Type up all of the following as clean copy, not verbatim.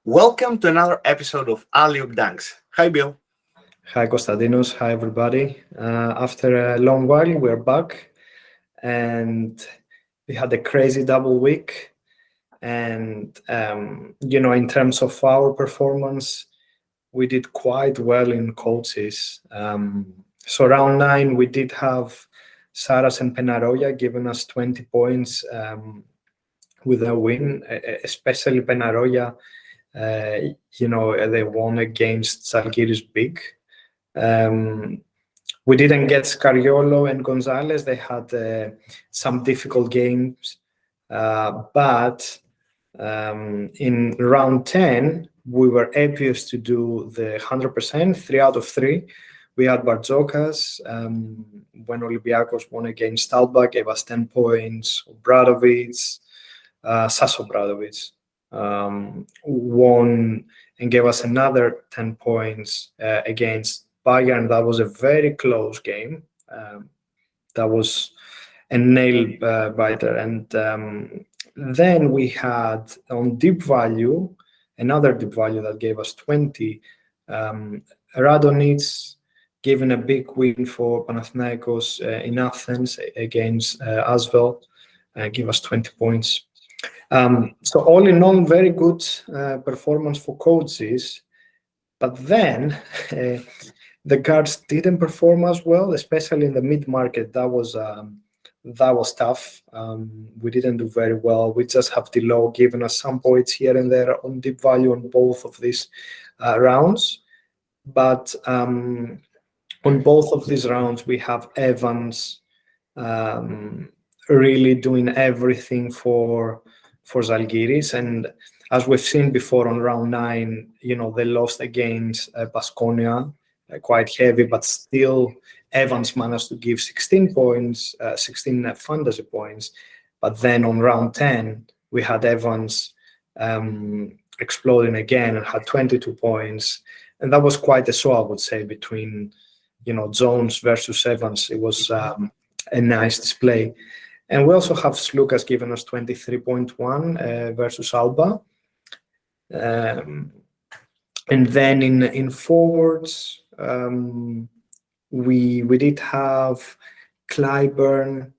Welcome to another episode of Alley-Oop Dunks. Hi, Bill. Hi, Konstantinos. Hi, everybody. After a long while, we're back, and we had a crazy double week. And in terms of our performance, we did quite well in coaches. So round 9, we did have Saras and Penaroya giving us 20 points with a win, especially Penaroya. They won against Zalgiris Big. We didn't get Scariolo and Gonzalez. They had some difficult games. But in round 10, we were able to do the 100%, 3 out of 3. We had Barzokas. When Olympiacos won against Alba, gave us 10 points. Obradovic, Saso Obradovic won and gave us another 10 points against Bayern. That was a very close game. That was a nail biter. And then we had on deep value, another deep value that gave us 20. Radonjic given a big win for Panathinaikos in Athens against Asvel, give us 20 points. So all in all, very good performance for coaches. But then the guards didn't perform as well, especially in the mid-market. That was tough. We didn't do very well. We just have Dilo giving us some points here and there on deep value on both of these rounds. But on both of these rounds, we have Evans really doing everything for Zalgiris. And as we've seen before on round 9, they lost against Baskonia, quite heavy, but still Evans managed to give 16 points, 16 fantasy points. But then on round 10, we had Evans exploding again and had 22 points. And that was quite a show, I would say, between, Jones versus Evans. It was a nice display. And we also have Slukas giving us 23.1 versus Alba. And then in forwards, we did have Clyburn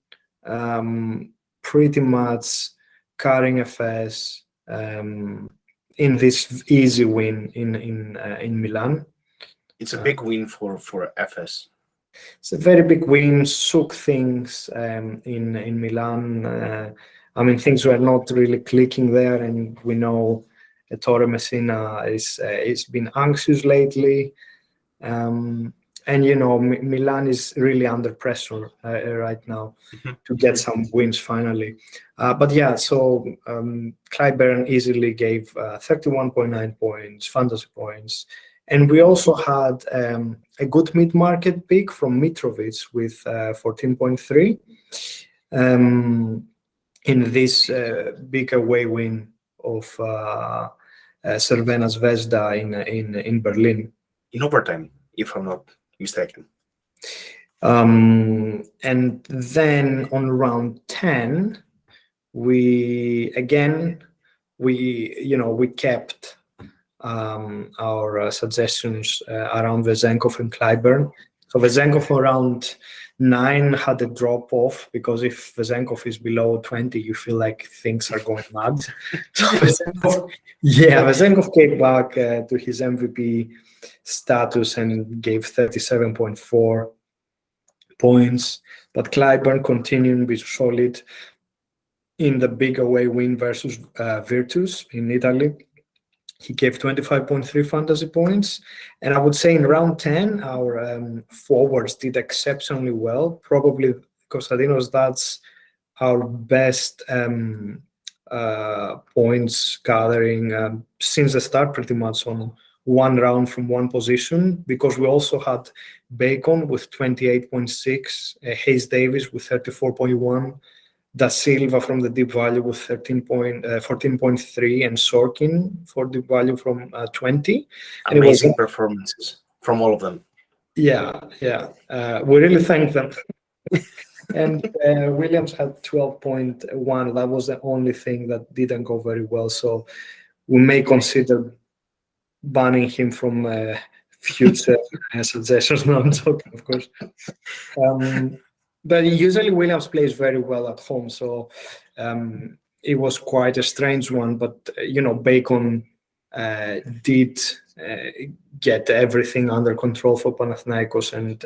pretty much carrying FS in this easy win in Milan. It's a big win for FS. It's a very big win. Shook things in Milan. Things were not really clicking there, and we know Ettore Messina is been anxious lately. And Milan is really under pressure right now to get some wins finally. But yeah, so Clyburn easily gave 31.9 points, fantasy points. And we also had a good mid-market pick from Mitrovic with 14.3 in this big away win of Cervena Zvezda in Berlin. In overtime, if I'm not mistaken. And then on round 10, we kept our suggestions around Vezenkov and Clyburn. So Vezenkov around 9 had a drop off because if Vezenkov is below 20, you feel like things are going mad. So Vezenkov came back to his MVP status and gave 37.4 points. But Clyburn continuing to be solid in the big away win versus Virtus in Italy. He gave 25.3 fantasy points. And I would say in round 10, our forwards did exceptionally well. Probably, Konstantinos, that's our best points gathering since the start, pretty much on one round from one position, because we also had Bacon with 28.6, Hayes Davis with 34.1, Da Silva from the deep value with 14.3, and Sorkin for deep value from 20. Amazing performances from all of them. Yeah. We really thank them. And Williams had 12.1. That was the only thing that didn't go very well. So we may consider banning him from future suggestions. No, I'm joking, of course. Um, but usually Williams plays very well at home, so it was quite a strange one. But Bacon did get everything under control for Panathinaikos and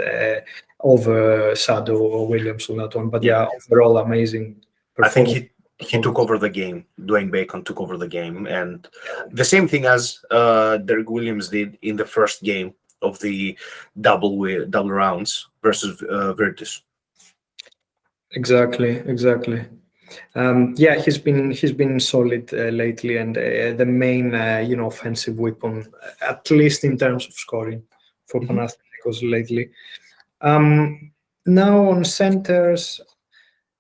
overshadow Williams on that one. But Yeah, yeah, overall amazing I think performance. he took over the game. Dwayne Bacon took over the game, and the same thing as Derek Williams did in the first game of the double rounds versus Virtus. Exactly, exactly. Yeah, he's been solid lately, and the main offensive weapon, at least in terms of scoring, for Mhm. Panathinaikos lately. Um, Now on centers,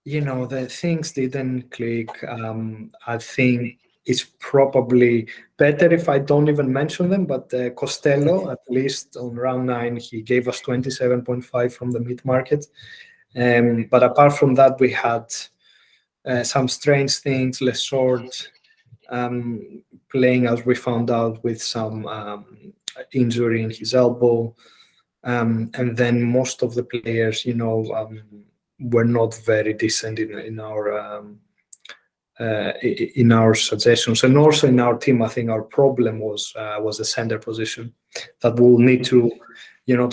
the things didn't click. I think it's probably better if I don't even mention them. But Costello, at least on round 9, he gave us 27.5 from the mid market. But apart from that, we had some strange things. Lesort playing, as we found out, with some injury in his elbow. And then most of the players, were not very decent in our suggestions, and also in our team. I think our problem was the center position that we'll need to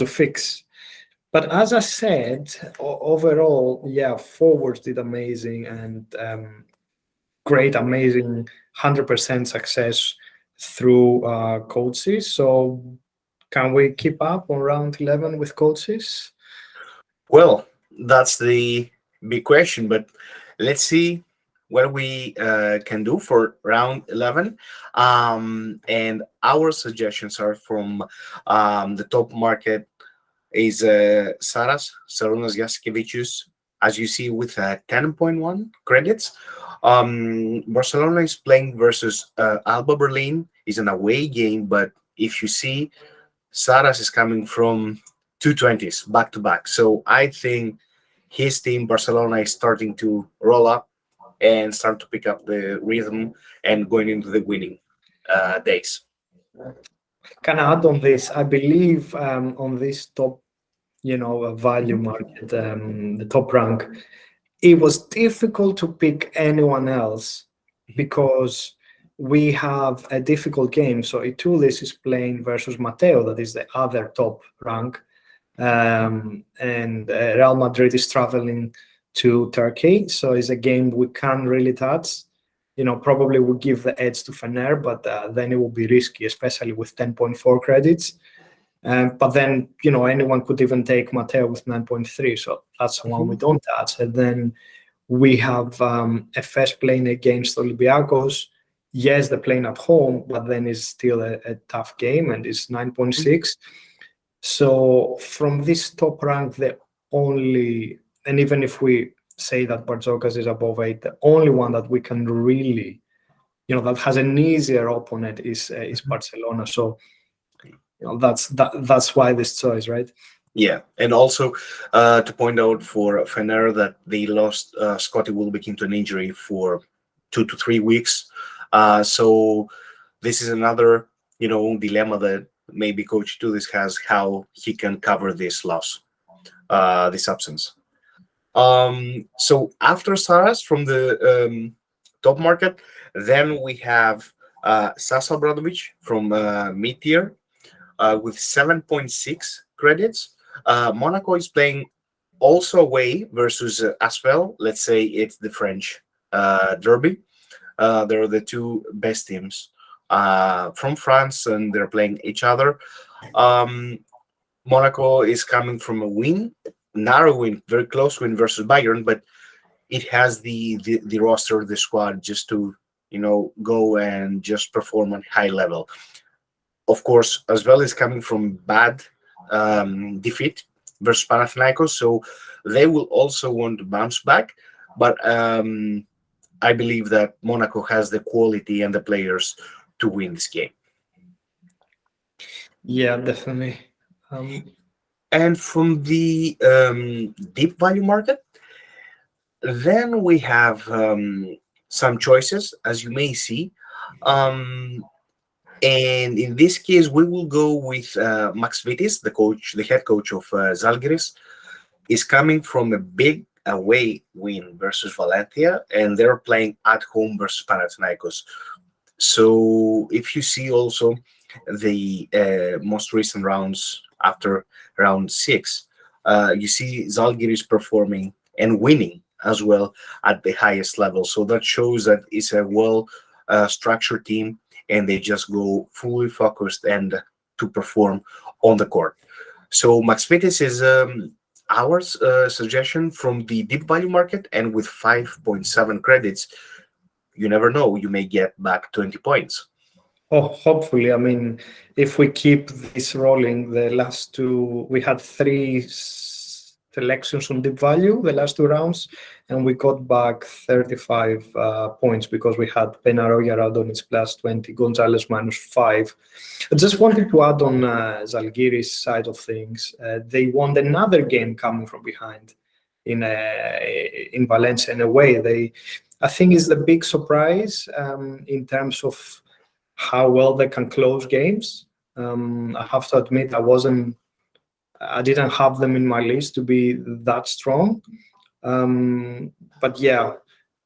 fix. But as I said, overall, yeah, forwards did amazing, and great, amazing, 100% success through coaches. So can we keep up on round 11 with coaches? Well, that's the big question, but let's see what we can do for round 11. And our suggestions are from the top market is Sarunas Jaskevicius, as you see, with 10.1 credits. Barcelona is playing versus Alba Berlin. It's an away game, but if you see, Saras is coming from 220s back to back. So I think his team, Barcelona, is starting to roll up and start to pick up the rhythm and going into the winning days. Can I add on this? I believe on this top, value Mhm. market, the top rank, it was difficult to pick anyone else Mhm. because we have a difficult game. So Itulis is playing versus Mateo, that is the other top rank, and Real Madrid is traveling to Turkey, so it's a game we can't really touch. Probably would give the edge to Fener, but then it will be risky, especially with 10.4 credits. But then, anyone could even take Mateo with 9.3, so that's the one we Mhm. don't touch. And then we have FS playing against Olympiacos. Yes, they're playing at home, but then it's still a tough game, and it's 9.6. So from this top rank, the only, and even if we say that Barzokas is above 8, the only one that we can really, that has an easier opponent is Mhm. Barcelona. So that's why this choice, right? Yeah, and also to point out for Fener that they lost Scotty Wilbeck into an injury for 2 to 3 weeks. So this is another, dilemma that maybe Coach Tudis has, how he can cover this loss, this absence. So after Saras from the top market, then we have Sasa Bradovic from mid-tier with 7.6 credits. Monaco is playing also away versus Asvel. Let's say it's the French derby. They're the two best teams from France, and they're playing each other. Um, Monaco is coming from a win, narrow win, very close win versus Bayern, but it has the roster, the squad, just to go and just perform on high level. Of course, as well as coming from bad defeat versus Panathinaikos, so they will also want to bounce back. But I believe that Monaco has the quality and the players to win this game. Yeah, definitely. Um, And from the deep value market, then we have some choices, as you may see. Um, And in this case, we will go with Max Vitis, the head coach of Zalgiris, is coming from a big away win versus Valencia, and they're playing at home versus Panathinaikos. So if you see also the most recent rounds after round six, you see Zalgiris performing and winning as well at the highest level. So that shows that it's a well structured team, and they just go fully focused and to perform on the court. So Max Vitis is our suggestion from the deep value market, and with 5.7 credits, you never know, you may get back 20 points. Oh, hopefully. I mean, if we keep this rolling, the last two, we had three selections on deep value, the last two rounds, and we got back 35 points because we had Penaroya Radonjic plus 20, Gonzalez -5. I just wanted to add on Zalgiris side of things. They won another game coming from behind in Valencia in a way. I think, is the big surprise in terms of how well they can close games. I have to admit, I didn't have them in my list to be that strong. But yeah,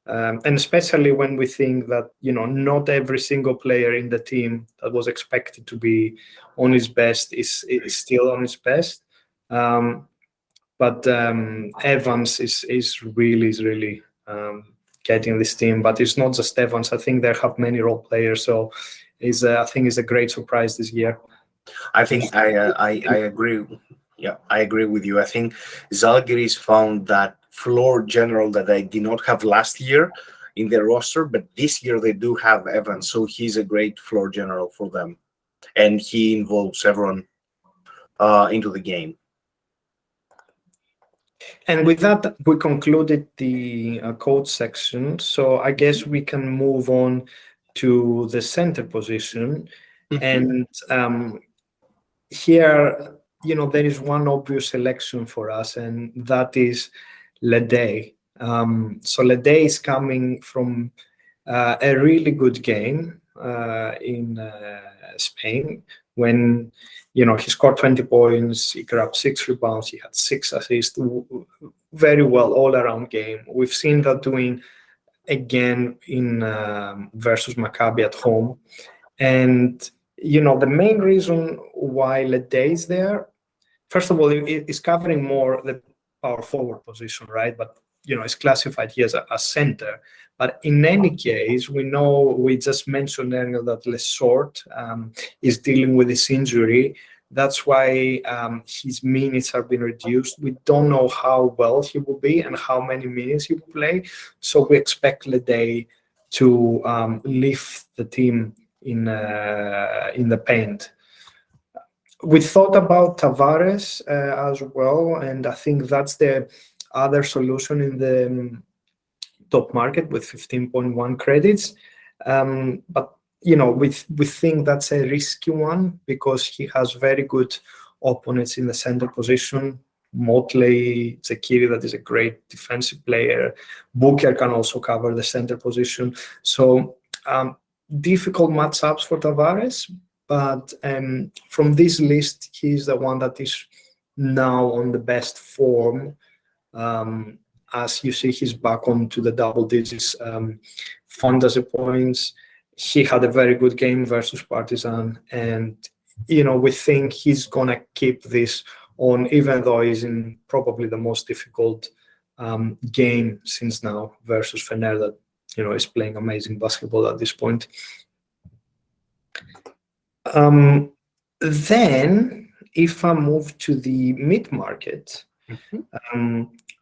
and especially when we think that, not every single player in the team that was expected to be on his best is still on his best. But Evans is really getting this team. But it's not just Evans. I think they have many role players. So I think is a great surprise this year. I think I agree. Yeah, I agree with you. I think Zalgiris found that floor general that they did not have last year in their roster, but this year they do have Evans, so he's a great floor general for them, and he involves everyone into the game. And with that, we concluded the code section. So I guess we can move on to the center position. And here, there is one obvious selection for us, and that is Ledey. So Ledey is coming from a really good game in Spain when he scored 20 points, he grabbed 6 rebounds, he had 6 assists, very well all around game. We've seen that doing again in versus Maccabi at home. And the main reason why Ledey is there, first of all, it's covering more the power forward position, right? But it's classified here as a center. But in any case, we just mentioned earlier that Lesort is dealing with this injury. That's why his minutes have been reduced. We don't know how well he will be and how many minutes he will play. So we expect Ledey to lift the team in the paint. We thought about Tavares as well, and I think that's the other solution in the top market with 15.1 credits. But we think that's a risky one because he has very good opponents in the center position. Motley, Zekiri, that is a great defensive player. Booker can also cover the center position. So difficult matchups for Tavares. But from this list, he's the one that is now on the best form. As you see, he's back onto the double digits fantasy points. He had a very good game versus Partizan. And, we think he's going to keep this on, even though he's in probably the most difficult game since now versus Fener that, is playing amazing basketball at this point. Then, if I move to the mid-market,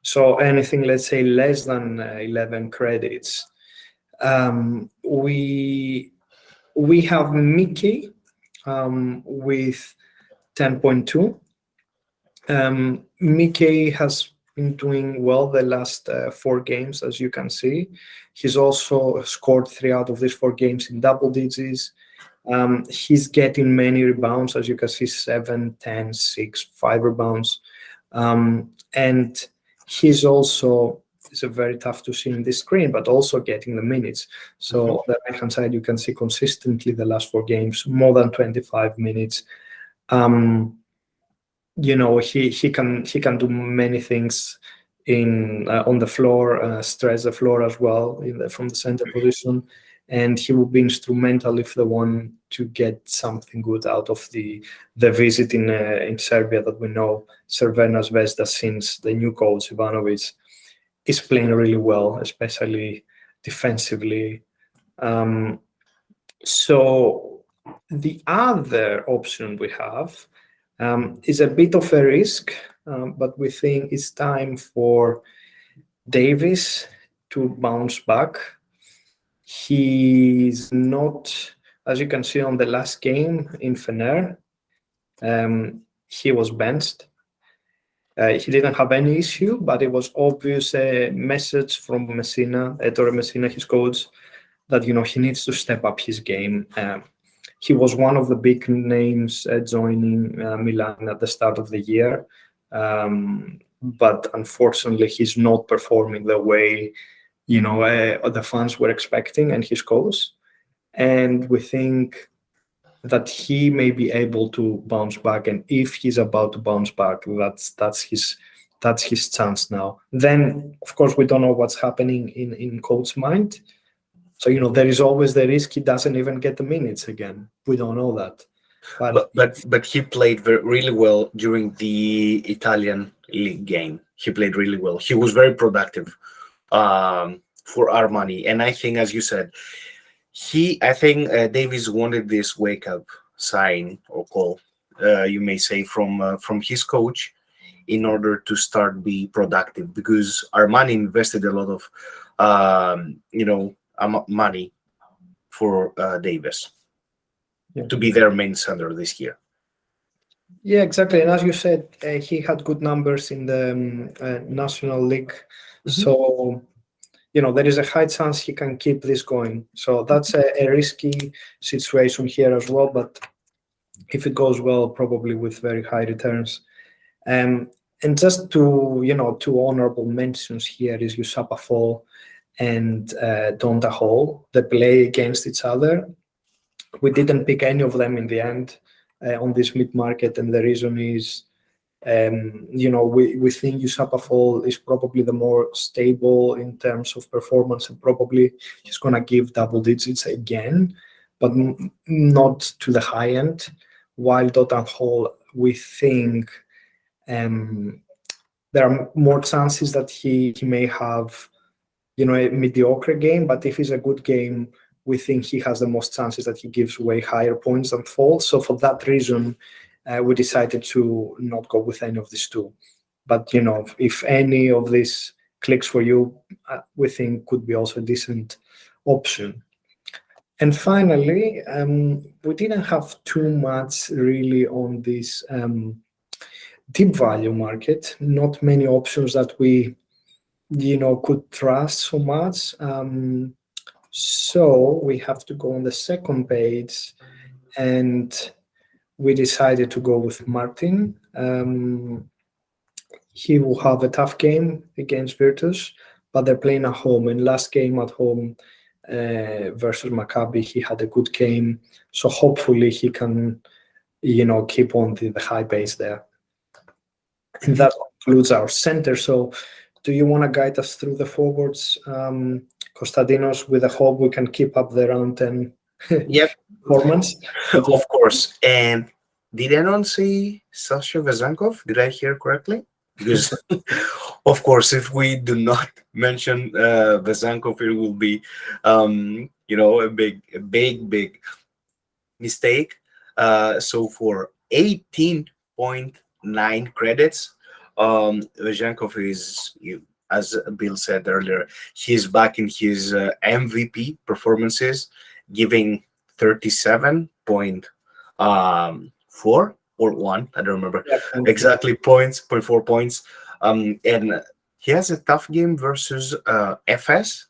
so anything, let's say, less than 11 credits, we have Mickey with 10.2. Mickey has been doing well the last 4 games, as you can see. He's also scored 3 out of these 4 games in double digits. He's getting many rebounds, as you can see, 7, 10, 6, 5 rebounds. And he's also is a very tough to see in this screen, but also getting the minutes. So Mhm. on the right hand side, you can see consistently the last 4 games, more than 25 minutes. He can do many things in on the floor, stretch the floor as well from the center position, and he will be instrumental if they want to get something good out of the visit in Serbia. That we know Cervena Zvezda, since the new coach Ivanovic is playing really well, especially defensively. Um, so the other option we have is a bit of a risk, but we think it's time for Davis to bounce back. He's not, as you can see on the last game in Fener, he was benched. He didn't have any issue, but it was obvious a message from Messina, Ettore Messina, his coach, that he needs to step up his game. He was one of the big names joining Milan at the start of the year, but unfortunately, he's not performing the way the fans were expecting and his coach. And we think that he may be able to bounce back, and if he's about to bounce back, that's his chance now. Then, of course, we don't know what's happening in coach's mind. So there is always the risk he doesn't even get the minutes again. We don't know that, but But he played really well during the Italian league game. He played really well. He was very productive for Armani, and I think, as you said, I think Davies wanted this wake up sign or call, you may say, from his coach in order to start be productive, because Armani invested a lot of money for Davis yeah. to be their main center this year. Yeah, exactly. And as you said, he had good numbers in the National League. Mhm. So, there is a high chance he can keep this going. So that's a risky situation here as well. But if it goes well, probably with very high returns. And just two honorable mentions here is Yusapa Fall and Donta Hall. They play against each other. We didn't pick any of them in the end on this mid market, and the reason is, we think Yusapa Fall is probably the more stable in terms of performance, and probably he's going to give double digits again, but not to the high end. While Dotan Hall, we think there are more chances that he may have a mediocre game, but if it's a good game, we think he has the most chances that he gives way higher points than Fall. So for that reason, we decided to not go with any of these two. But if any of this clicks for you, we think could be also a decent option. And finally, we didn't have too much really on this deep value market. Not many options that we could trust so much. So we have to go on the second page, and we decided to go with Martin. He will have a tough game against Virtus, but they're playing at home. In last game at home versus Maccabi, he had a good game. So hopefully he can, keep on the high pace there. And that concludes our center. So do you want to guide us through the forwards, Konstantinos, with the hope we can keep up the round 10 Yep, performance? of course. And did anyone say Sasha Vezankov? Did I hear correctly? Because, of course, if we do not mention Vezankov, it will be, a big mistake. So for 18.9 credits, Vezankov is, as Bill said earlier, he's back in his MVP performances, giving 37.4 or 1. I don't remember Yeah, exactly points, 0.4 points. And he has a tough game versus FS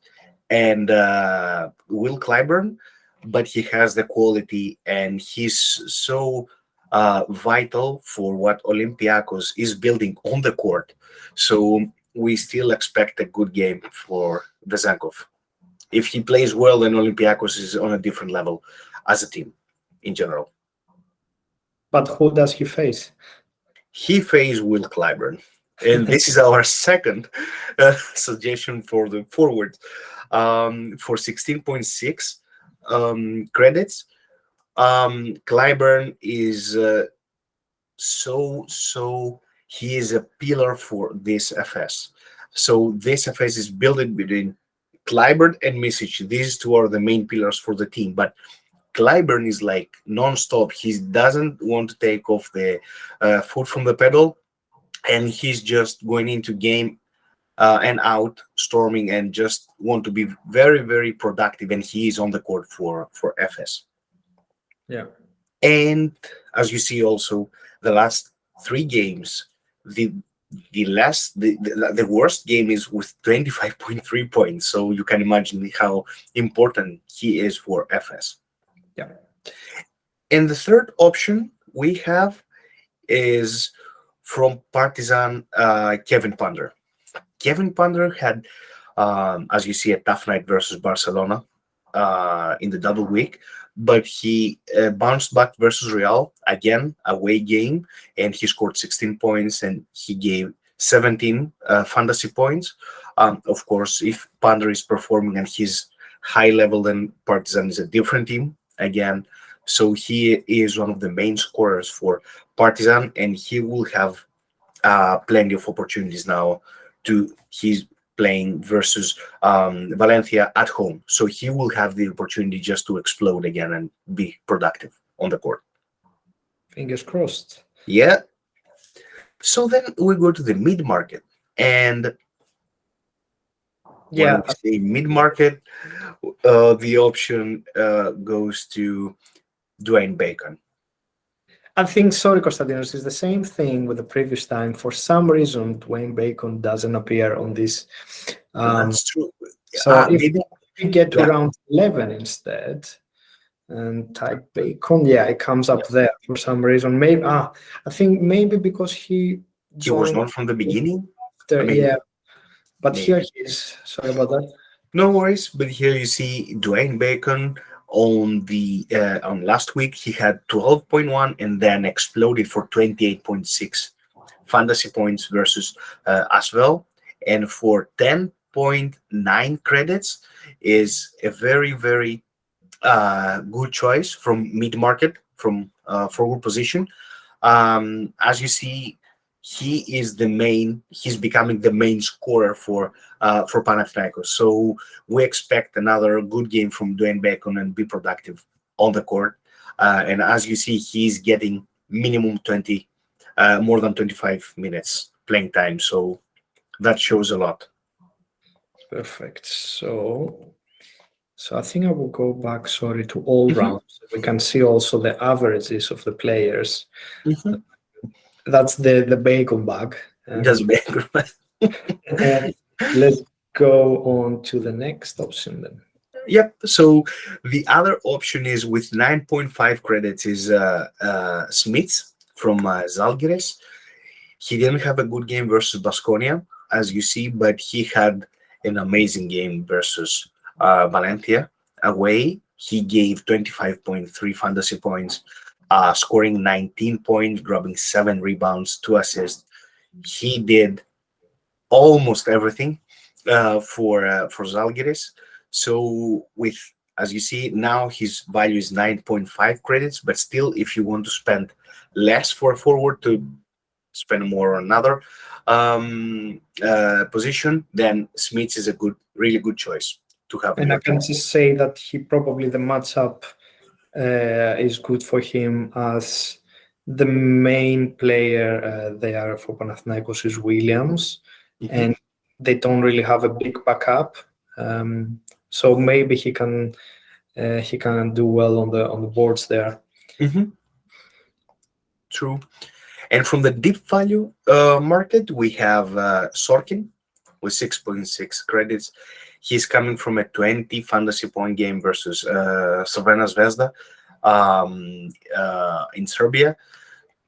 and Will Clyburn, but he has the quality, and he's so vital for what Olympiacos is building on the court. So we still expect a good game for Vezenkov. If he plays well, then Olympiacos is on a different level as a team in general. But who does he face? He faced Will Clyburn. And this is our second suggestion for the forward. For 16.6 credits, Clyburn is he is a pillar for this FS. So this FS is built between Clyburn and Misic. These two are the main pillars for the team. But Clyburn is like non-stop. He doesn't want to take off the foot from the pedal, and he's just going into game and out, storming, and just want to be very, very productive. And he is on the court for FS. Yeah. And as you see, also the last three games, the the worst game is with 25.3 points. So you can imagine how important he is for FS. Yeah. And the third option we have is from Partizan, Kevin Pander. Kevin Pander had, as you see, a tough night versus Barcelona in the double week, but he bounced back versus Real, again, away game, and he scored 16 points and he gave 17 fantasy points. Of course, if Pander is performing and he's high level, then Partizan is a different team again. So he is one of the main scorers for Partizan, and he will have plenty of opportunities now. He's playing versus Valencia at home, so he will have the opportunity just to explode again and be productive on the court. Fingers crossed. Yeah. So then we go to the mid market, and Yeah. when we say mid market, the option goes to Dwayne Bacon. I think, sorry, Konstantinos, is the same thing with the previous time. For some reason, Dwayne Bacon doesn't appear on this. That's true. So if Maybe, we get to yeah, round 11 instead and type Bacon, yeah, it comes up yeah. there for some reason. Maybe I think maybe because he He was joined not from the beginning. I after, mean, yeah. But here maybe. he is. Sorry about that. No worries, but here you see Dwayne Bacon on last week. He had 12.1 and then exploded for 28.6 fantasy points versus Asvel, and for 10.9 credits is a very, very good choice from mid market, from forward position. As you see, he's becoming the main scorer for Panathinaikos. So we expect another good game from Dwayne Bacon and be productive on the court. And as you see, he's getting minimum 20, more than 25 minutes playing time. So that shows a lot. Perfect. So I think I will go back, sorry, to all Mhm, rounds. We can see also the averages of the players. mhm. That's the Bacon bag. Just Bacon. And let's go on to the next option then. Yep. So the other option is with 9.5 credits is Smith from Zalgiris. He didn't have a good game versus Basconia, as you see, but he had an amazing game versus Valencia away. He gave 25.3 fantasy points, scoring 19 points, grabbing 7 rebounds, 2 assists. He did almost everything for Zalgiris. So with, as you see now, his value is 9.5 credits, but still, if you want to spend less for a forward to spend more on another position, then Smith is a really good choice to have in And I your can team. just say that he probably the matchup is good for him as the main player there for Panathinaikos is Williams, Mhm, and they don't really have a big backup. So maybe he can do well on the boards there. mhm. True. And from the deep value market, we have Sorkin with 6.6 credits. He's coming from a 20 fantasy point game versus Crvena Zvezda in Serbia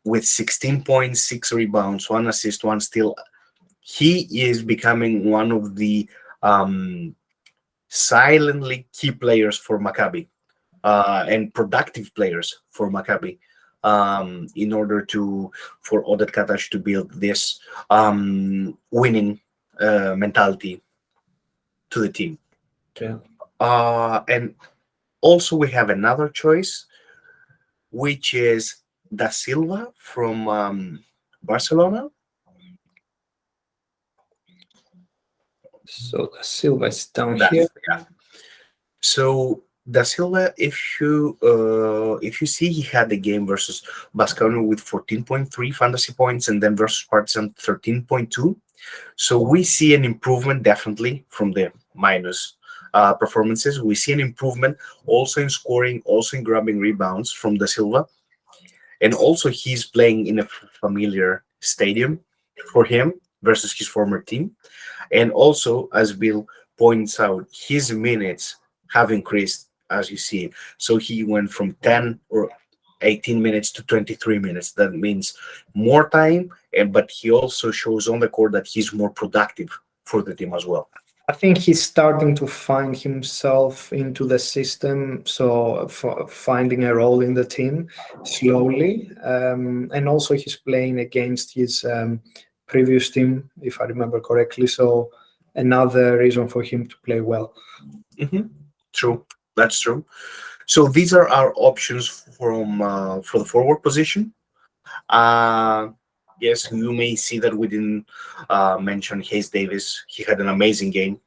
with 16.6 rebounds, 1 assist, 1 steal. he is becoming one of the silently key players for Maccabi, and productive players for Maccabi, in order to for Oded Katash to build this winning mentality to the team. Yeah. And also we have another choice, which is Da Silva from Barcelona. So the Silva is down here. That's yeah. So Da Silva, if you see, he had the game versus Basconia with 14.3 fantasy points, and then versus Partizan 13.2. So we see an improvement definitely from the minus performances. We see an improvement also in scoring, also in grabbing rebounds from Da Silva, and also he's playing in a familiar stadium for him versus his former team. And also, as Bill points out, his minutes have increased, as you see. So he went from 10 or 18 minutes to 23 minutes. That means more time, and but he also shows on the court that he's more productive for the team as well. I think he's starting to find himself into the system, so finding a role in the team slowly. And also, he's playing against his previous team, if I remember correctly. So, another reason for him to play well. Hmm. True, that's true. So these are our options for the forward position. Uh, yes, you may see that we didn't mention Hayes Davis. He had an amazing game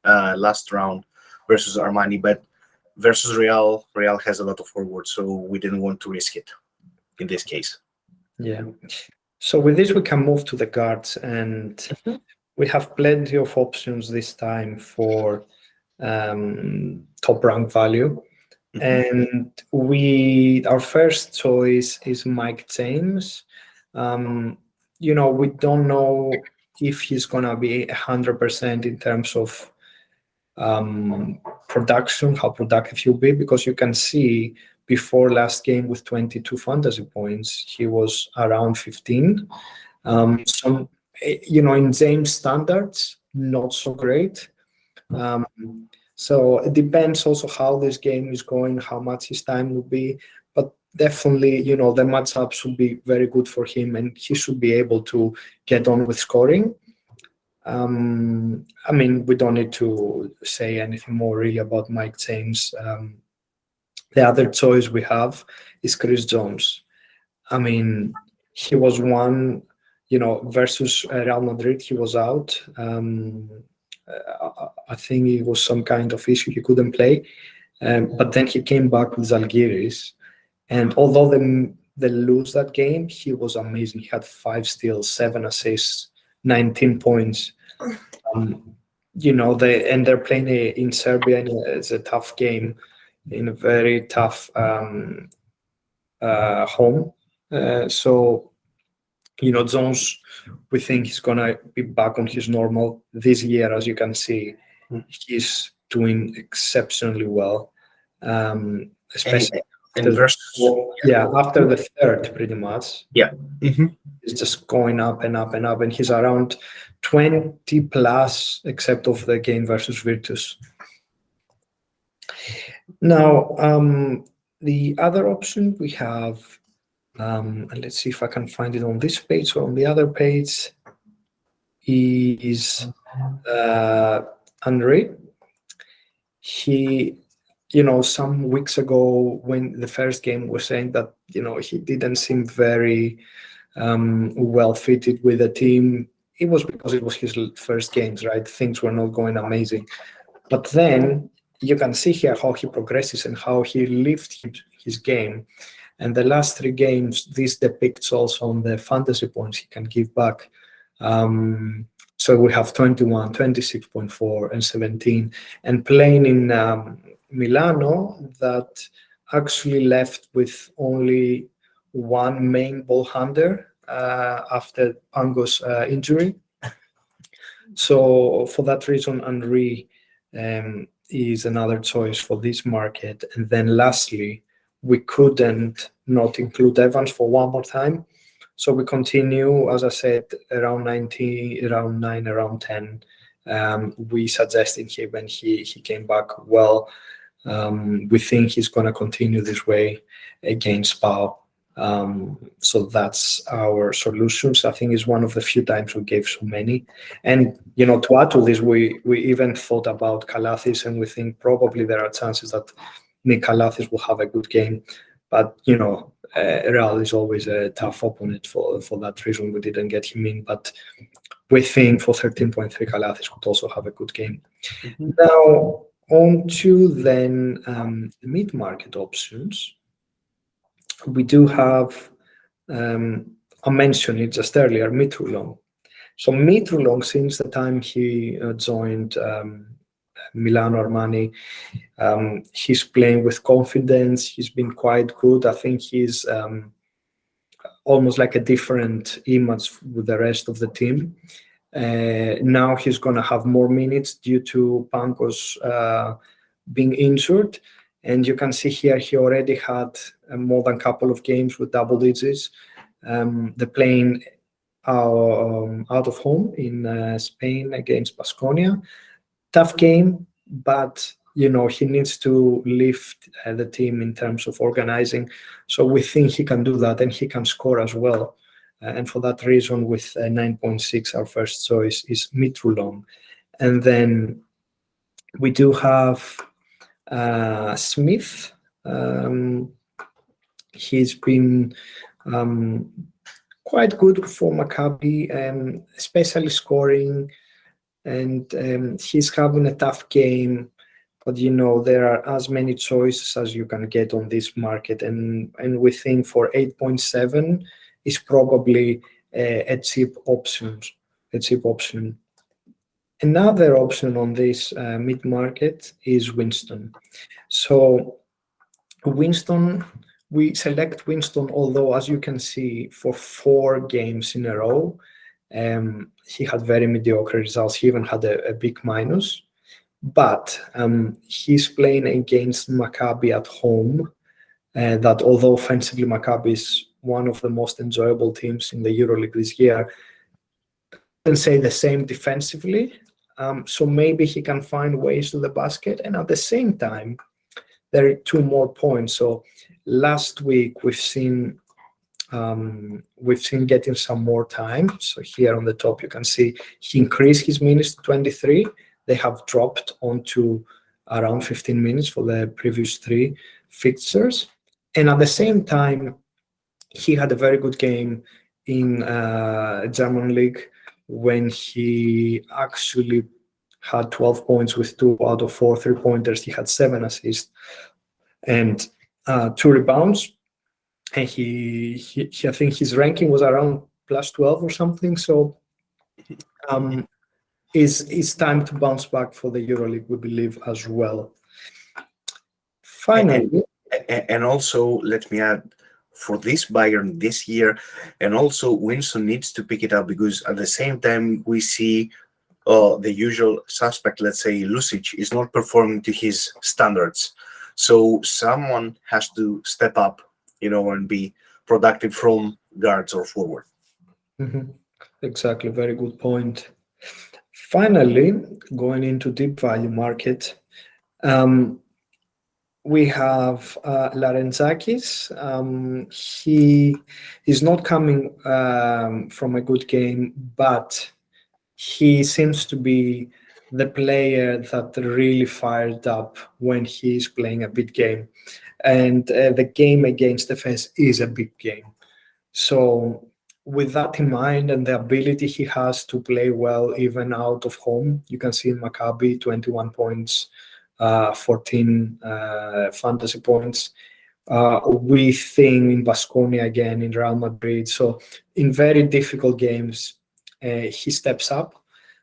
last round versus Armani, but versus Real has a lot of forwards, so we didn't want to risk it in this case. Yeah. So, with this, we can move to the guards, and Mhm. we have plenty of options this time for top rank value. Mhm. And our first choice is Mike James. Um, we don't know if he's gonna be 100% in terms of production, how productive he'll be, because you can see before last game with 22 fantasy points, he was around 15. Some, in James standards, not so great. Um, so it depends also how this game is going, how much his time will be. But definitely, the matchup should be very good for him, and he should be able to get on with scoring. I mean, we don't need to say anything more really about Mike James. The other choice we have is Chris Jones. I mean, he was one, versus Real Madrid, he was out. I think it was some kind of issue, he couldn't play. But then he came back with Zalgiris. And although they lose that game, he was amazing. He had 5 steals, 7 assists, 19 points. They're playing in Serbia, and it's a tough game in a very tough home. So, Jones, we think he's gonna be back on his normal this year. As you can see, he's doing exceptionally well, And especially and after versus after the third, pretty much. yeah. Hmm. It's just going up and up and up, and he's around 20 plus, except of the game versus Virtus. Now, the other option we have, and let's see if I can find it on this page or on the other page, is Andre. He, some weeks ago when the first game was saying that, he didn't seem very well fitted with the team. It was because it was his first games, right? Things were not going amazing. But then you can see here how he progresses and how he lifts his game. And the last 3 games, this depicts also on the fantasy points he can give back. So we have 21, 26.4, and 17. And playing in Milano, that actually left with only one main ball handler after Ango's injury. So for that reason, Henry is another choice for this market. And then lastly, we couldn't not include Evans for one more time. So we continue, as I said, around 90, around 9, around 10. We suggested him and he came back well. We think he's going to continue this way against Pau. So that's our solutions. I think it's one of the few times we gave so many. And, to add to this, we even thought about Kalathis, and we think probably there are chances that Nick Kalathis will have a good game. But, Real is always a tough opponent for that reason. We didn't get him in. But we think for 13.3, Kalathis could also have a good game. Mhm. Now, on to then mid-market options. We do have, I mentioned it just earlier, Mitroglou. So Mitroglou, since the time he joined Milano Armani, he's playing with confidence. He's been quite good. I think he's almost like a different image with the rest of the team. Now he's going to have more minutes due to Pankos being injured. And you can see here he already had more than a couple of games with double digits. They're playing out of home in Spain against Baskonia. Tough game, but he needs to lift the team in terms of organizing. So we think he can do that, and he can score as well. And for that reason, with 9.6, our first choice is Mitroglou. And then we do have Smith. He's been quite good for Maccabi, especially scoring, and he's having a tough game. But there are as many choices as you can get on this market, and we think for 8.7 is probably a cheap option. Another option on this mid market is Winston. So Winston, we select Winston, although as you can see, for 4 games in a row, he had very mediocre results. He even had a big minus. But he's playing against Maccabi at home, that although offensively Maccabi is one of the most enjoyable teams in the Euroleague this year, I can say the same defensively. So maybe he can find ways to the basket. And at the same time, there are 2 more points. So last week we've seen getting some more time. So here on the top you can see he increased his minutes to 23. They have dropped onto around 15 minutes for the previous 3 fixtures. And at the same time, he had a very good game in German league when he actually had 12 points with 2 out of 4 3-pointers. He had 7 assists and 2 rebounds. And I think his ranking was around plus 12 or something. So it's time to bounce back for the EuroLeague, we believe, as well. Finally, and also let me add, for this Bayern this year, and also Winston needs to pick it up, because at the same time we see the usual suspect, let's say Lucic, is not performing to his standards. So someone has to step up, and be productive from guards or forward. Exactly, very good point. Finally, going into deep value market, we have Larenzakis. He is not coming from a good game, but he seems to be the player that really fired up when he's playing a big game. And the game against the FS is a big game. So with that in mind and the ability he has to play well even out of home, you can see in Maccabi 21 points, 14 fantasy points. We think in Baskonia again, in Real Madrid. So in very difficult games, he steps up.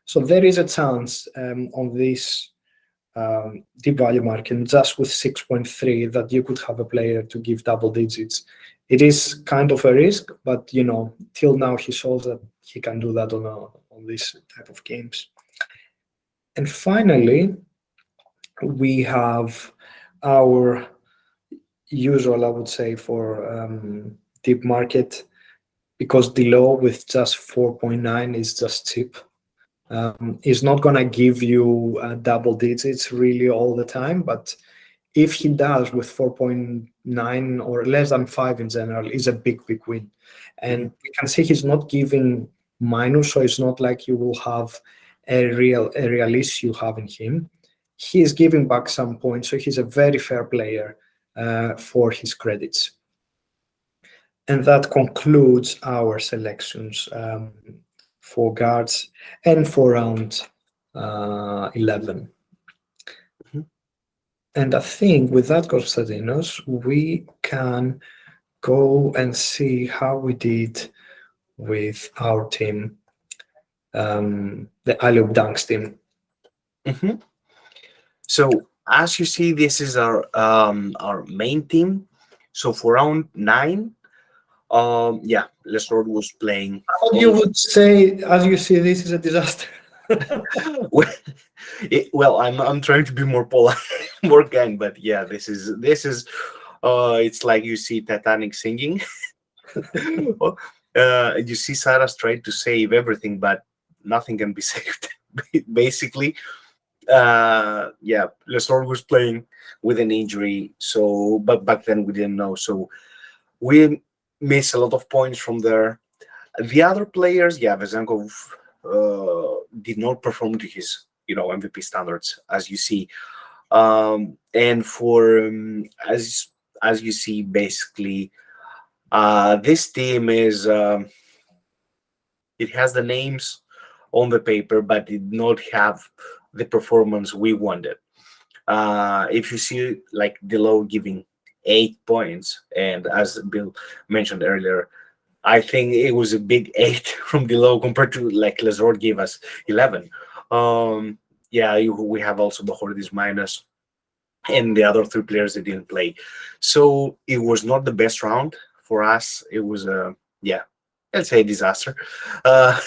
So there is a chance on this deep value market, just with 6.3, that you could have a player to give double digits. It is kind of a risk, but till now he shows that he can do that on this type of games. And finally, we have our usual, I would say, for deep market, because Delo with just 4.9 is just cheap. He's not gonna give you double digits really all the time, but if he does with 4.9 or less than 5 in general, is a big win. And we can see he's not giving minus, so it's not like you will have a real issue having him. He is giving back some points, so he's a very fair player for his credits. And that concludes our selections for guards and for round 11. And I think with that, Konstantinos, we can go and see how we did with our team, the Alub Dunks team. Mhm. So as you see, this is our main team. So for round 9, yeah, Lesnord was playing. I thought you would say, as you see, this is a disaster. well, well, I'm trying to be more polite, more kind, but yeah, this is it's like you see Titanic singing. You see Sarah's tried to save everything, but nothing can be saved. Basically, yeah, Lesor was playing with an injury, so but back then we didn't know, so we missed a lot of points from there. The other players, yeah, Vezenkov did not perform to his MVP standards, as you see. And for as you see, basically, this team is it has the names on the paper, but did not have the performance we wanted. If you see like Delo giving 8 points, and as Bill mentioned earlier, I think it was a big 8 from Delo compared to like Lazard gave us 11. Yeah, we have also the Hordis minus and the other 3 players that didn't play. So it was not the best round for us. It was a, yeah, let's say a disaster. Uh,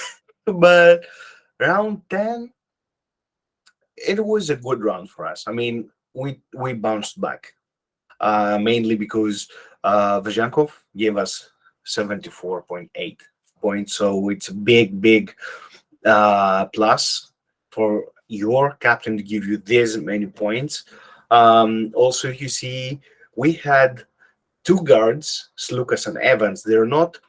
but round 10, it was a good round for us. I mean, we bounced back, mainly because Vajankov gave us 74.8 points. So it's a big plus for your captain to give you this many points. Also, you see, we had 2 guards, Slukas and Evans. They're not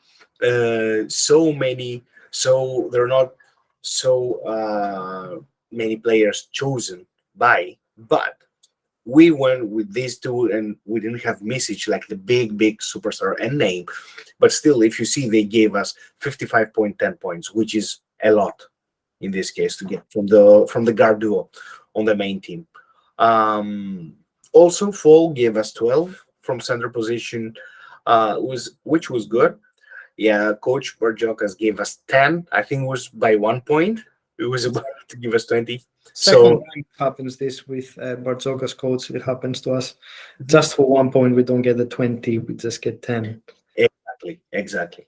so many, so they're not so many players chosen by, but we went with these 2 and we didn't have Misic, like the big superstar and name, but still, if you see, they gave us 55.10 points, which is a lot in this case to get from the guard duo on the main team. Also, Fall gave us 12 from center position, which was good. Yeah, Coach Barjokas gave us 10. I think it was by 1 point. It was about to give us 20. Second So time happens this with Barzoga's coach. It happens to us. Just for 1 point, we don't get the 20, we just get 10. exactly.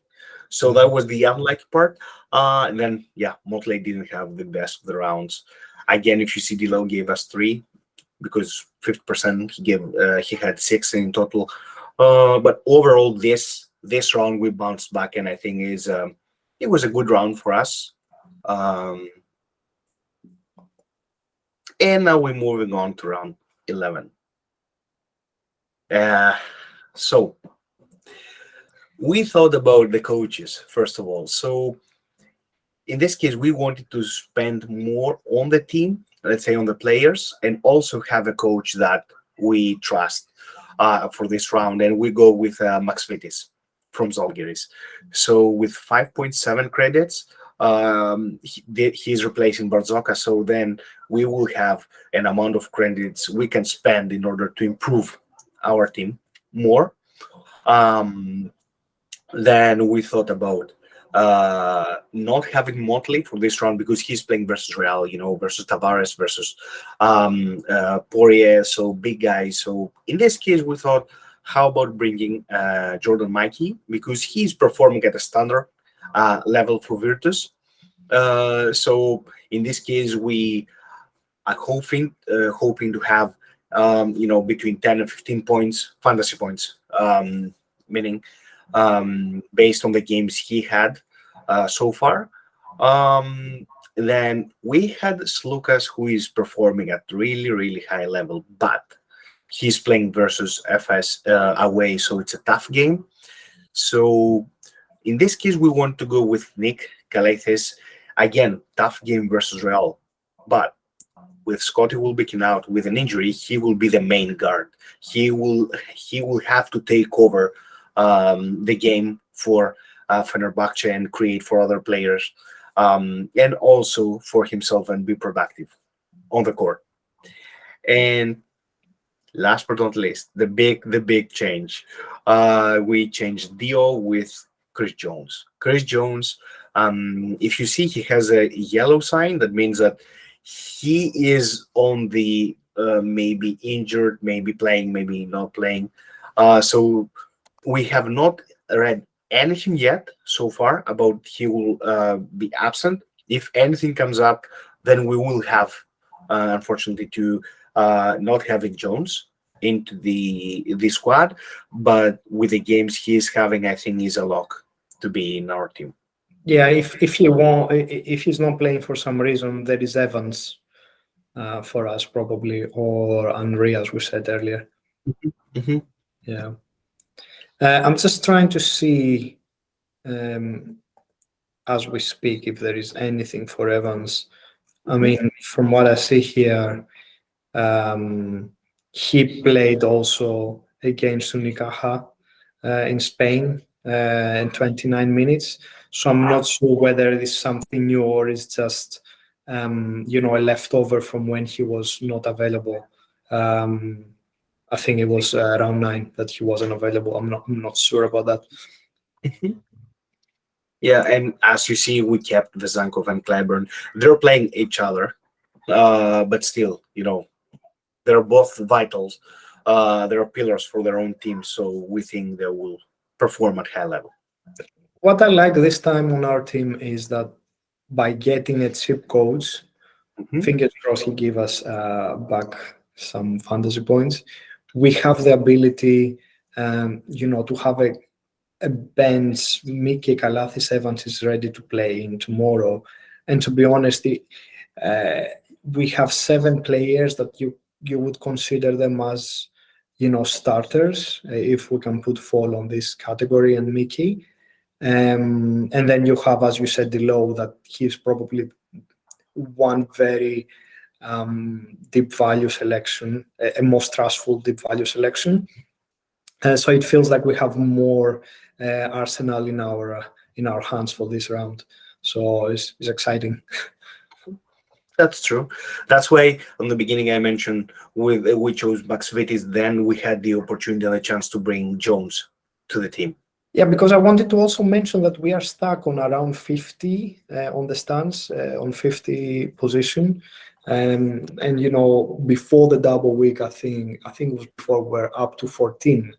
So that was the unlucky part. And then yeah, Motley didn't have the best of the rounds. Again, if you see, Dilo gave us 3 because 50% he had 6 in total. But overall, this round we bounced back, and I think it was a good round for us. And now we're moving on to round 11. So we thought about the coaches first of all. So in this case, we wanted to spend more on the team, let's say on the players, and also have a coach that we trust for this round. And we go with Max Vitis from Zalgiris. So with 5.7 credits, he's replacing Barzoka. So then we will have an amount of credits we can spend in order to improve our team more. Um, then we thought about not having Motley for this round because he's playing versus Real, versus Tavares, versus Poirier, so big guys. So in this case, we thought, how about bringing Jordan Mikey, because he's performing at a standard level for Virtus. So in this case, we are hoping to have between 10 and 15 points, fantasy points, meaning based on the games he had so far. Then we had Slukas, who is performing at really, really high level, but he's playing versus FS away, so it's a tough game. So in this case, we want to go with Nick Galates. Again, tough game versus Real, but with Scotty Wilbekin out with an injury, he will be the main guard. He will have to take over the game for Fenerbahce and create for other players, and also for himself and be productive on the court. And last but not least, the big change. We changed Dio with Chris Jones. Chris Jones, if you see, he has a yellow sign. That means that he is on the maybe injured, maybe playing, maybe not playing. So we have not read anything yet so far about he will be absent. If anything comes up, then we will have, unfortunately, to not having Jones into the squad. But with the games he is having, I think he's a lock to be in our team. Yeah, if he's not playing for some reason, there is Evans for us probably, or Henry, as we said earlier. Mhm. Yeah, I'm just trying to see as we speak if there is anything for Evans. I mean, from what I see here, um, he played also against Unicaja in Spain in 29 minutes. So I'm not sure whether it is something new or it's just a leftover from when he was not available. Um, I think it was round 9 that he wasn't available. I'm not sure about that. Mhm. Yeah, and as you see, we kept Vezankov and Clyburn. They're playing each other, but still, they're both vitals. They're pillars for their own team, so we think they will perform at high level. What I like this time on our team is that by getting a cheap coach, Mhm. fingers crossed he give us back some fantasy points. We have the ability, to have a bench. Mickey Kalathis Evans is ready to play in tomorrow, and to be honest, uh, we have 7 players that you would consider them as starters if we can put fall on this category and Mickey. And then you have, as you said, the low that he's probably one very deep value selection, a most trustful deep value selection. So it feels like we have more arsenal in our hands for this round. So it's exciting. That's true. That's why on the beginning I mentioned with we chose Max Vitis. Then we had the opportunity and the chance to bring Jones to the team. Yeah, because I wanted to also mention that we are stuck on around 50 on the stands, on 50 position. And before the double week, I think it was before we're up to 14,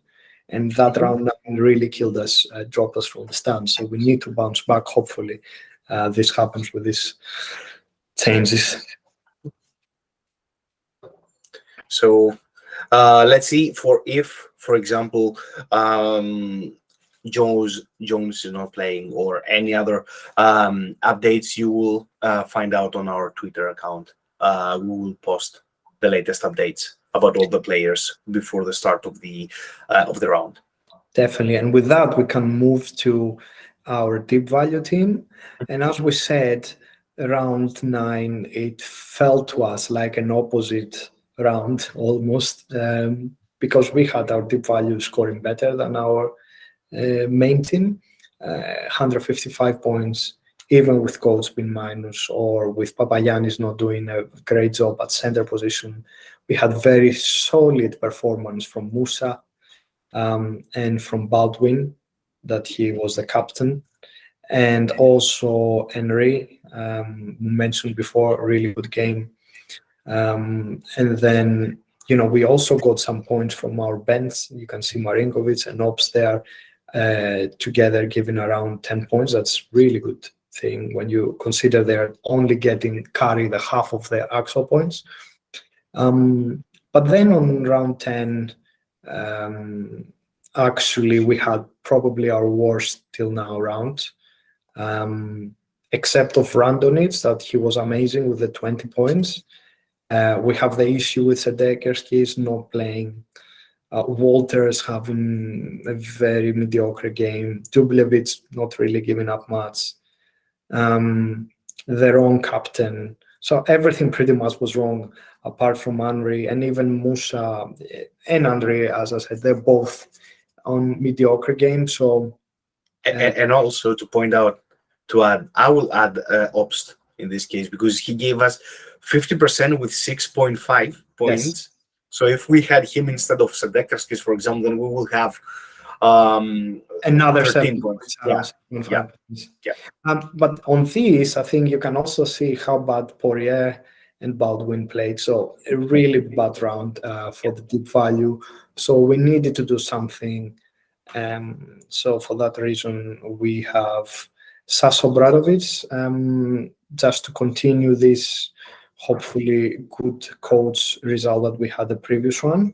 and that Mhm. round 9 really killed us, dropped us from the stands. So we need to bounce back. Hopefully, this happens with these changes. So let's see for if, for example, Jones is not playing or any other updates. You will find out on our Twitter account. We will post the latest updates about all the players before the start of the round. Definitely. And with that, we can move to our deep value team. And as we said, round 9, it felt to us like an opposite round almost, because we had our deep value scoring better than our main team, 155 points, even with Coach being minus or with Papagiannis not doing a great job at center position. We had very solid performance from Musa and from Baldwin, that he was the captain, and also Henry, mentioned before, a really good game. And then, we also got some points from our bench. You can see Marinkovic and Ops there together giving around 10 points. That's really good thing when you consider they're only getting carry the half of their actual points. But then on round 10, actually we had probably our worst till now round. Except of Randonitz, that he was amazing with the 20 points. We have the issue with Sedekerskis not playing. Walters having a very mediocre game. Dubljevic not really giving up much. Their own captain. So everything pretty much was wrong, apart from Henry and even Musa and Andre. As I said, they're both on mediocre games. So And also to point out, to add, I will add Obst in this case because he gave us 50% with 6.5 points. yes, So if we had him instead of Sedekerskis, for example, then we will have another 13 7 points. points. Yeah, 7.5 yeah, points. yeah. But on this, I think you can also see how bad Poirier and Baldwin played. So a really bad round for the deep value. So we needed to do something. So for that reason, we have Saso Bradovic, just to continue this hopefully good coach result that we had the previous one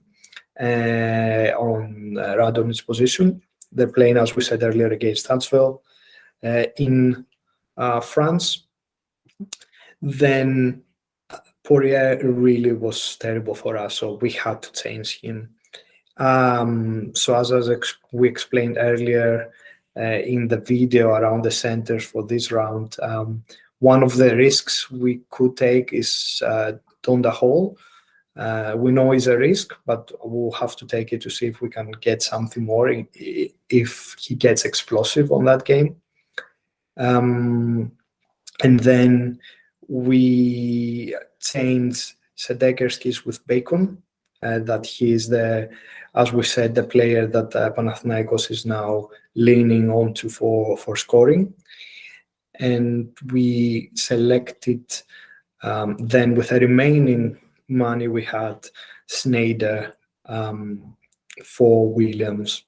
on Radonic's position. They're playing, as we said earlier, against Huntsville in France. Then Poirier really was terrible for us, so we had to change him. So as we explained earlier in the video around the centers for this round, one of the risks we could take is Donda Hall. We know it's a risk, but we'll have to take it to see if we can get something more if he gets explosive on that game. And then we changed Sedekerskis with Bacon, that he is as we said, the player that Panathinaikos is now leaning onto for scoring. And we selected then with the remaining money we had Snyder for Williams.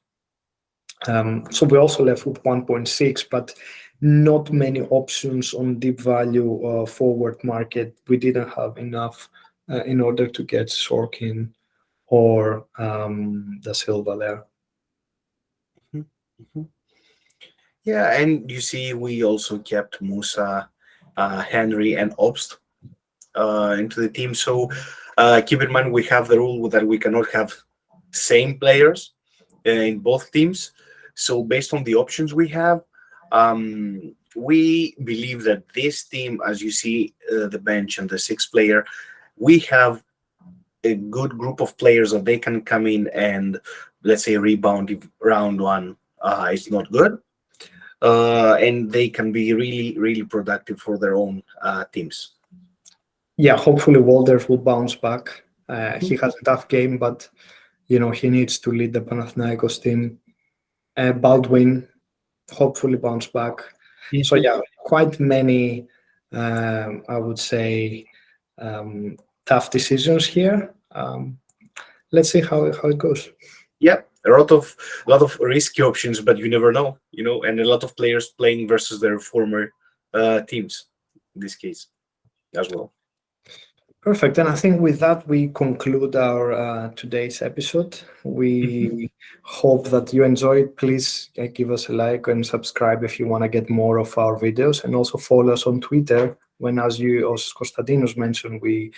So we also left with 1.6, but not many options on deep value forward market. We didn't have enough in order to get Sorkin or Da Silva there. Mm-hmm. Yeah, and you see, we also kept Musa, Henry, and Obst into the team. So keep in mind, we have the rule that we cannot have same players in both teams. So based on the options we have, we believe that this team, as you see, the bench and the sixth player, we have a good group of players that they can come in and, let's say, rebound if round one is not good. And they can be really, really productive for their own teams. Yeah, hopefully Walters will bounce back. He has a tough game, but he needs to lead the Panathinaikos team. Baldwin hopefully bounce back. So yeah, quite many, I would say, tough decisions here. Let's see how it goes. Yeah, a lot of risky options, but you never know, and a lot of players playing versus their former teams in this case as well. Perfect. And I think with that, we conclude our today's episode. We hope that you enjoyed. Please give us a like and subscribe if you want to get more of our videos, and also follow us on Twitter when, as Konstantinos mentioned, we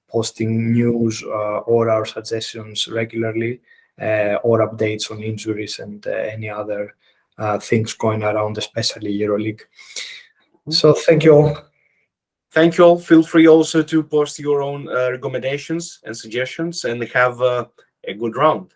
posting news or our suggestions regularly or updates on injuries and any other things going around, especially Euroleague. So thank you all. Thank you all. Feel free also to post your own recommendations and suggestions, and have a good round.